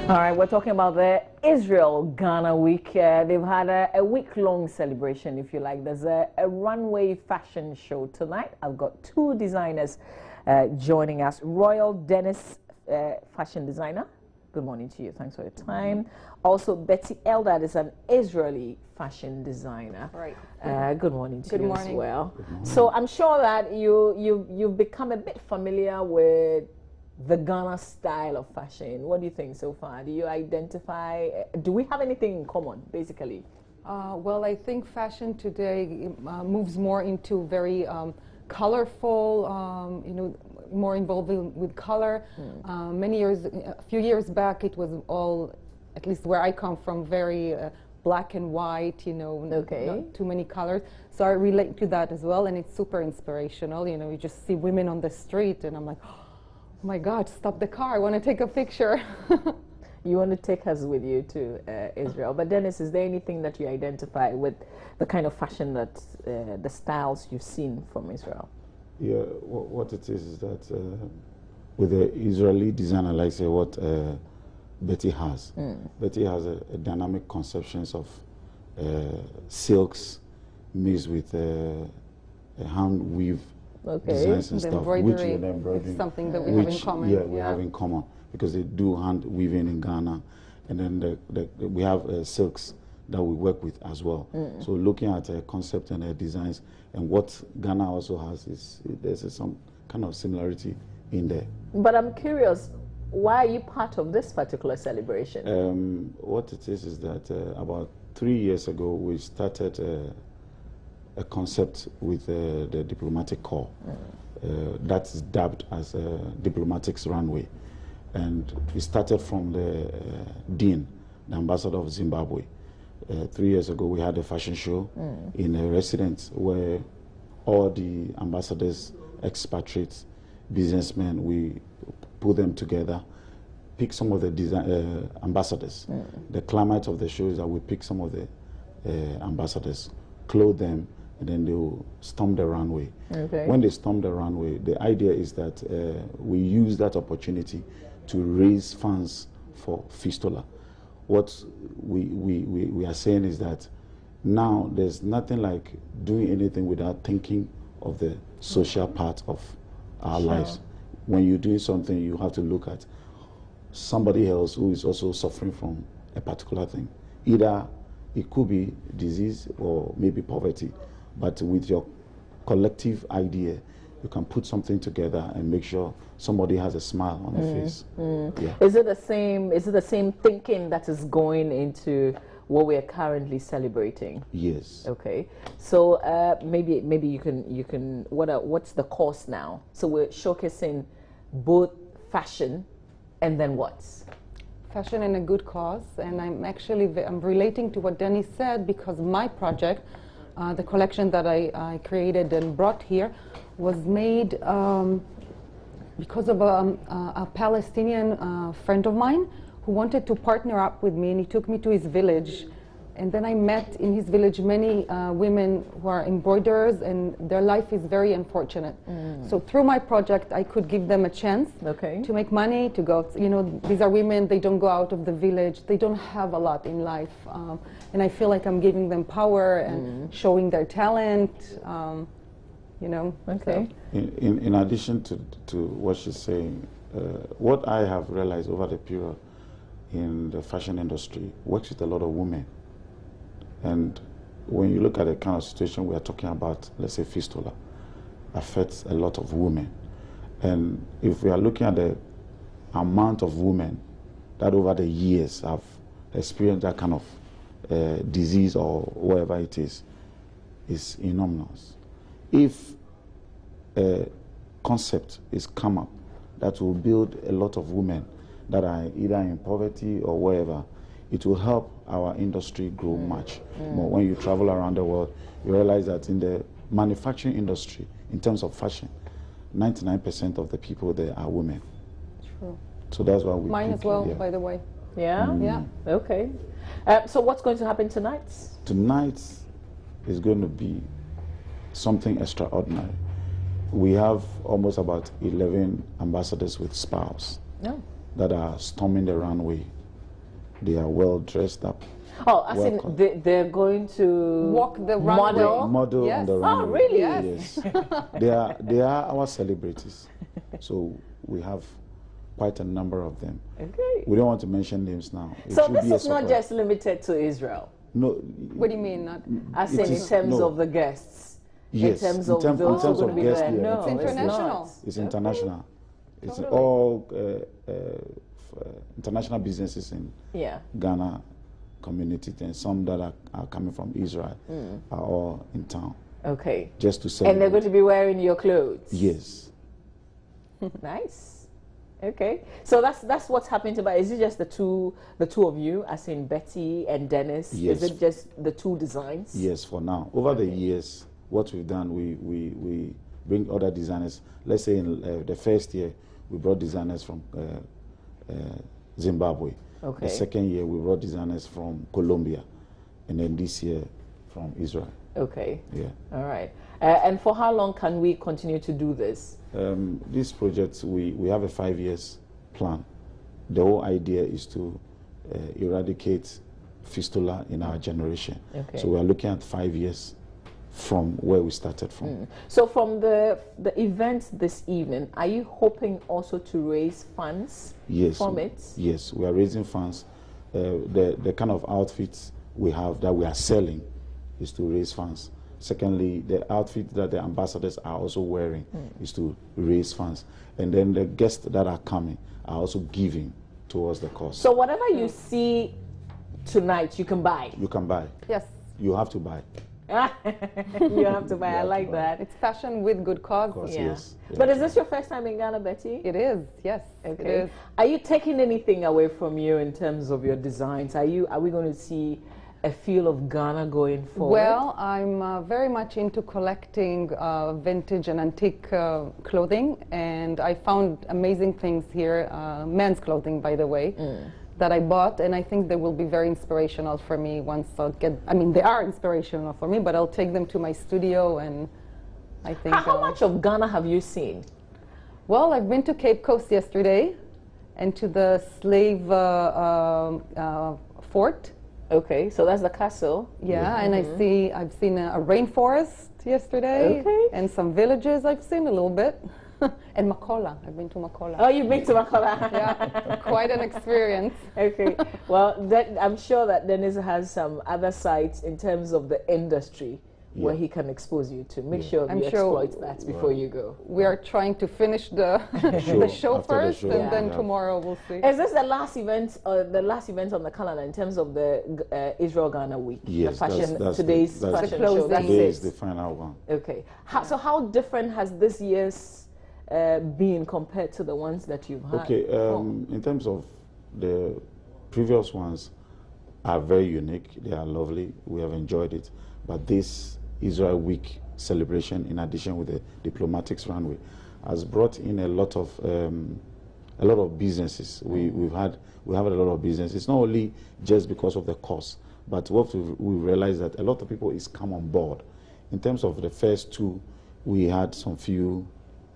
All right, we're talking about the Israel-Ghana week. They've had a week-long celebration, if you like. There's a runway fashion show tonight. I've got two designers joining us. Royal Dennis, fashion designer. Good morning to you. Thanks for your time. Also, Betty Eldad is an Israeli fashion designer. Right. Good morning to you as well. Morning. So I'm sure that you've become a bit familiar with the Ghana style of fashion. What do you think so far? Do you identify, do we have anything in common, basically? Well, I think fashion today moves more into very colorful, more involved with color. A few years back, it was all, at least where I come from, very black and white, not too many colors. So I relate to that as well, and it's super inspirational. You just see women on the street, and I'm like, oh my God, stop the car, I want to take a picture. You want to take us with you to Israel. But Dennis, is there anything that you identify with the kind of fashion that, the styles you've seen from Israel? Yeah, what it is that with the Israeli designer, like say what Betty has. Betty has a dynamic conceptions of silks mixed with hand weave designs and stuff, which is embroidery, something that we have in common. Yeah, we have in common because they do hand weaving in Ghana, and then we have silks that we work with as well. So looking at a concept and designs, and what Ghana also has is there's some kind of similarity in there. But I'm curious, why are you part of this particular celebration? What it is that about 3 years ago we started a concept with the Diplomatix core that's dubbed as Diplomatix Runway, and it started from the Dean, the ambassador of Zimbabwe. 3 years ago we had a fashion show in a residence where all the ambassadors, expatriates, businessmen, we put them together, pick some of the ambassadors. The climate of the show is that we pick some of the ambassadors, clothe them, and then they will storm the runway. When they storm the runway, the idea is that we use that opportunity to raise funds for fistula. What we are saying is that now there's nothing like doing anything without thinking of the social part of our lives. When you're doing something, you have to look at somebody else who is also suffering from a particular thing. Either it could be disease or maybe poverty, but with your collective idea, you can put something together and make sure somebody has a smile on their face. Yeah. Is it the same thinking that is going into what we are currently celebrating? Yes. Okay. So maybe you can what's the course now? So we're showcasing both fashion and then what? Fashion and a good cause, and I'm relating to what Dennis said, because my project, the collection that I created and brought here, was made because of a Palestinian friend of mine who wanted to partner up with me, and he took me to his village. And then I met in his village many women who are embroiderers, and their life is very unfortunate. So through my project, I could give them a chance to make money, to go, these are women, they don't go out of the village, they don't have a lot in life. And I feel like I'm giving them power and showing their talent, So. In addition to what she's saying, what I have realized over the period in the fashion industry works with a lot of women. And when you look at the kind of situation we are talking about, let's say fistula, affects a lot of women. And if we are looking at the amount of women that over the years have experienced that kind of disease or whatever it is enormous. If a concept is come up that will build a lot of women that are either in poverty or wherever, it will help our industry grow much more. When you travel around the world, you realize that in the manufacturing industry, in terms of fashion, 99% of the people there are women. True. So that's why we mine as well, by the way. Yeah? Yeah. Okay. So what's going to happen tonight? Tonight is going to be something extraordinary. We have almost about 11 ambassadors with spouse that are storming the runway They are well dressed up. Oh, as in they're going to walk the runway. Model yes. on the runway. Oh, really? Yes. They are our celebrities. So we have quite a number of them. Okay. We don't want to mention names now. So this is not just limited to Israel. No. What do you mean? Not as in terms of the guests. Yes. In terms of those who are going to be there. No, it's international. It's international. It's Totally. all international businesses in Ghana community, and some that are coming from Israel are all in town. Okay. Just to say. And they're going to be wearing your clothes. Yes. Nice. Okay. So that's what's happening tonight. Is it just the two of you, as in Betty and Dennis? Yes. Is it just the two designs? Yes, for now. Over the years, what we've done, we bring other designers. Let's say in the first year, we brought designers from Zimbabwe. Okay. The second year, we brought designers from Colombia. And then this year, from Israel. Okay. Yeah. All right. And for how long can we continue to do this? This project, we have a 5 years plan. The whole idea is to eradicate fistula in our generation. Okay. So we are looking at 5 years from where we started from. So from the event this evening, are you hoping also to raise funds from it? Yes, we are raising funds. The kind of outfits we have that we are selling is to raise funds. Secondly, the outfit that the ambassadors are also wearing is to raise funds. And then the guests that are coming are also giving towards the cause. So whatever you see tonight, you can buy? You can buy. Yes. You have to buy. You have to buy. I like that. It's fashion with good cause. Yes. But is this your first time in Ghana, Betty? It is, yes. Okay. It is. Are you taking anything away from you in terms of your designs? Are we going to see a feel of Ghana going forward? Well, I'm very much into collecting vintage and antique clothing, and I found amazing things here, men's clothing, by the way, that I bought, and I think they will be very inspirational for me once I get, I mean, they are inspirational for me, but I'll take them to my studio, and I think... How much of Ghana have you seen? Well, I've been to Cape Coast yesterday, and to the slave fort. Okay, so that's the castle. Yeah, and I've seen a rainforest yesterday, and some villages I've seen a little bit, and Makola. I've been to Makola. Oh, you've been to Makola. Yeah, quite an experience. Okay, well, I'm sure that Dennis has some other sites in terms of the industry where he can expose you to. Make sure you exploit that before you go. We are trying to finish the show first, and then tomorrow we'll see. Is this the last event, on the calendar in terms of the Israel Ghana Week? Yes, today's fashion show. Today is the final one. Okay. So how different has this year's been compared to the ones that you've had? Okay. In terms of the previous ones, are very unique. They are lovely. We have enjoyed it. But this Israel Week celebration, in addition with the Diplomatix Runway, has brought in a lot of businesses. We have a lot of business. It's not only just because of the cost, but what we realized that a lot of people is come on board. In terms of the first two, we had some few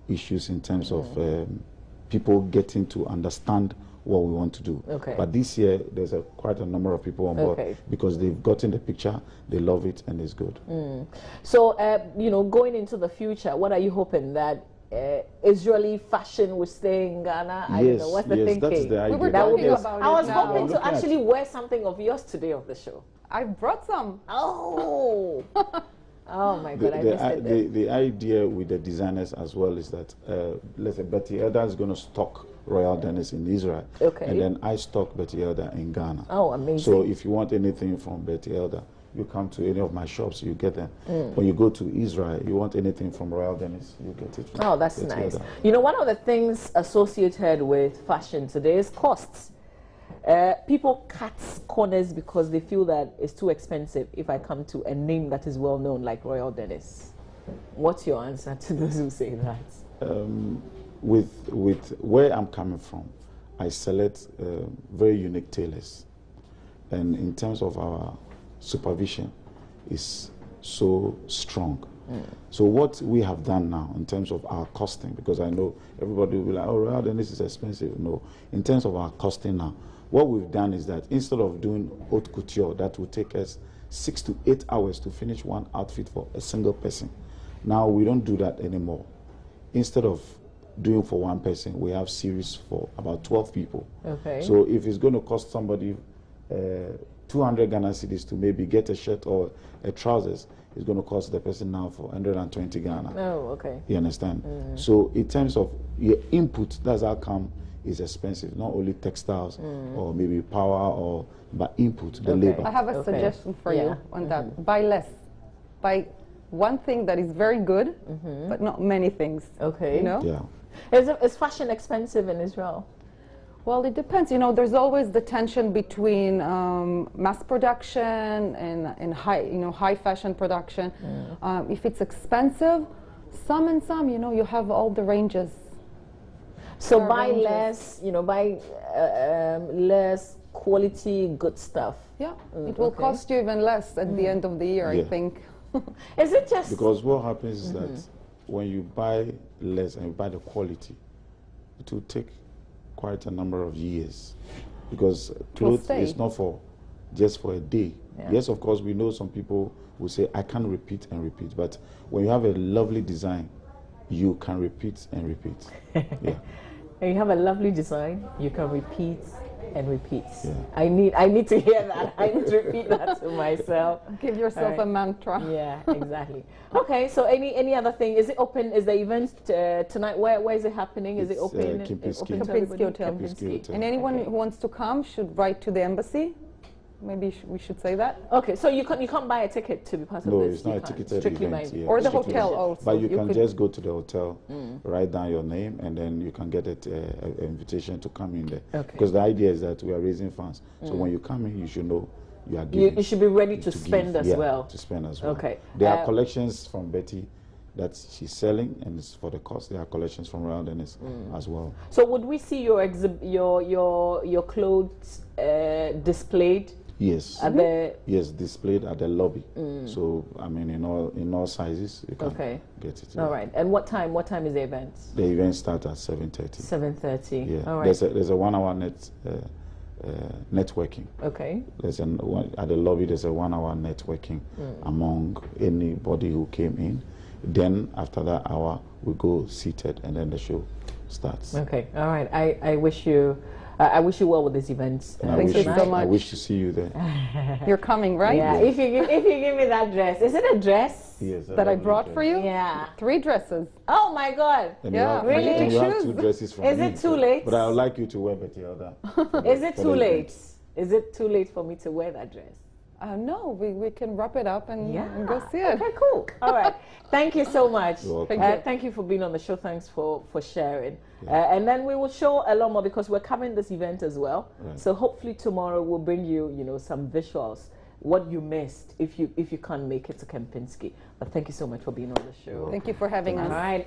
issues in terms of people getting to understand what we want to do. Okay. But this year, there's quite a number of people on board because they've gotten the picture, they love it, and it's good. So, going into the future, what are you hoping that Israeli fashion will stay in Ghana? Yes, what's the thinking? That's the idea. We were talking about I was it now. hoping to actually wear something of yours today of the show. I brought some. Oh. Oh my God, I missed it. The idea with the designers as well is that, let's say Betty Elder is going to stock Royal Dennis in Israel. Okay. And then I stock Betty Elder in Ghana. Oh, amazing. So if you want anything from Betty Elder, you come to any of my shops, you get them. When you go to Israel, you want anything from Royal Dennis, you get it from that's Betty nice. Elder. You know, one of the things associated with fashion today is costs. People cut corners because they feel that it's too expensive if I come to a name that is well known like Royal Dennis. What's your answer to those who say that? With where I'm coming from, I select very unique tailors. And in terms of our supervision, is so strong. So what we have done now in terms of our costing, because I know everybody will be like, oh, Royal Dennis is expensive. No, in terms of our costing now, what we've done is that instead of doing haute couture, that would take us 6 to 8 hours to finish one outfit for a single person. Now we don't do that anymore. Instead of doing for one person, we have series for about 12 people. Okay. So if it's going to cost somebody 200 Ghana cedis to maybe get a shirt or a trousers, it's going to cost the person now for 120 Ghana. Oh, okay. You understand? So in terms of your input, that's how come it's expensive. Not only textiles or maybe power, but input, the labor. I have a suggestion for you on that. Buy less. Buy one thing that is very good, but not many things. Okay. You know? Yeah. Is fashion expensive in Israel? Well, it depends. You know, there's always the tension between mass production and high fashion production. If it's expensive, some and some, you know, you have all the ranges. So buy less, you know, buy less quality good stuff. Yeah, it will cost you even less at the end of the year, I think. Is it just because what happens is that when you buy less and you buy the quality, it will take quite a number of years, because clothes is not for just for a day. Yes, of course, we know some people will say I can't repeat and repeat, but when you have a lovely design, you can repeat and repeat. Yeah. And you have a lovely design, you can repeat and repeat. Yeah. I need to hear that. I need to repeat that to myself. Give yourself a mantra. Yeah, exactly. Okay, so any other thing? Is it open? Is the event tonight? Where is it happening? Is it open? Kempinski Hotel. And anyone who wants to come should write to the embassy. Maybe we should say that. Okay, so you can't buy a ticket to be part of this. No, it's not a ticketed event. Yeah, or the hotel also. But you can just go to the hotel, write down your name, and then you can get an invitation to come in there. Okay. Because the idea is that we are raising funds. So when you come in, you should know you are giving. You should be ready to spend as well. To spend as well. Okay. There are collections from Betty that she's selling, and it's for the cost. There are collections from Roundness as well. So would we see your clothes displayed? Yes. Yes, displayed at the lobby. So I mean, in all sizes, you can get it. All right. And what time is the event? The event starts at 7:30. 7:30. Yeah. All right. There's a 1 hour networking. Okay. At the lobby. There's a 1 hour networking among anybody who came in. Then after that hour, we go seated, and then the show starts. Okay. All right. I wish you well with this event. Thank you so much. I wish to see you there. You're coming, right? Yeah. If you give me that dress, is it a dress? Yes. That I brought for you? Yeah. 3 dresses. Oh my God. And really? You have 2 dresses from me. Is it too late? But I would like you to wear Betty Elder. Is it too late? Is it too late for me to wear that dress? No, we can wrap it up and go see it. Okay, cool. All right. Thank you so much. You're welcome. Thank you for being on the show. Thanks for sharing. And then we will show a lot more because we're covering this event as well. Right. So hopefully tomorrow we'll bring you, some visuals, what you missed if you can't make it to Kempinski. But thank you so much for being on the show. Thank you for having us. All right.